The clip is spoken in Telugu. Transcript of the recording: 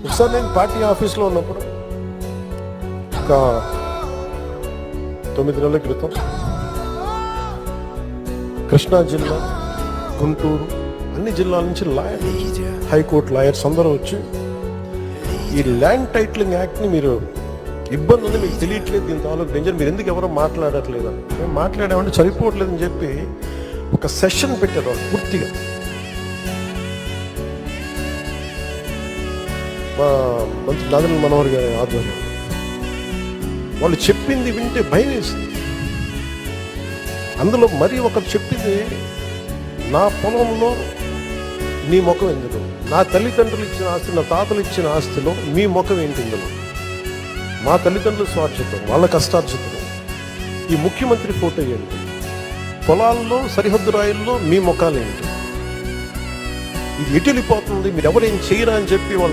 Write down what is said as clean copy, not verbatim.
ఒకసారి నేను పార్టీ ఆఫీస్లో ఉన్నప్పుడు ఒక 9 నెలల క్రితం కృష్ణా జిల్లా, గుంటూరు, అన్ని జిల్లాల నుంచి హైకోర్టు లాయర్స్ అందరూ వచ్చి ఈ ల్యాండ్ టైటిలింగ్ యాక్ట్ని మీరు ఇబ్బంది ఉంది, మీకు తెలియట్లేదు, దీని తాలూకు డేంజర్, మీరు ఎందుకు ఎవరో మాట్లాడట్లేదు అని. మేము మాట్లాడామంటే సరిపోవట్లేదని చెప్పి ఒక సెషన్ పెట్టారు వాళ్ళు పూర్తిగా. మా మంత్రి నాదెండ్ల మనోహర్ గారి ఆధ్వర్యం. వాళ్ళు చెప్పింది వింటే భయం వేసింది. అందులో మరి ఒకరు చెప్పింది, నా పొలంలో నీ ముఖం ఎందుకు, నా తల్లిదండ్రులు ఇచ్చిన ఆస్తి, నా తాతలు ఇచ్చిన ఆస్తిలో మీ ముఖం ఏంటి, ఇందులో మా తల్లిదండ్రుల స్వార్జితం, వాళ్ళ కష్టార్జితం, ఈ ముఖ్యమంత్రి ఫోటో ఏంటి, పొలాల్లో సరిహద్దు రాయిల్లో మీ ముఖాలు ఏంటి, ఇది ఎటు వెళ్ళిపోతుంది, మీరు ఎవరేం చేయరా అని చెప్పి వాళ్ళు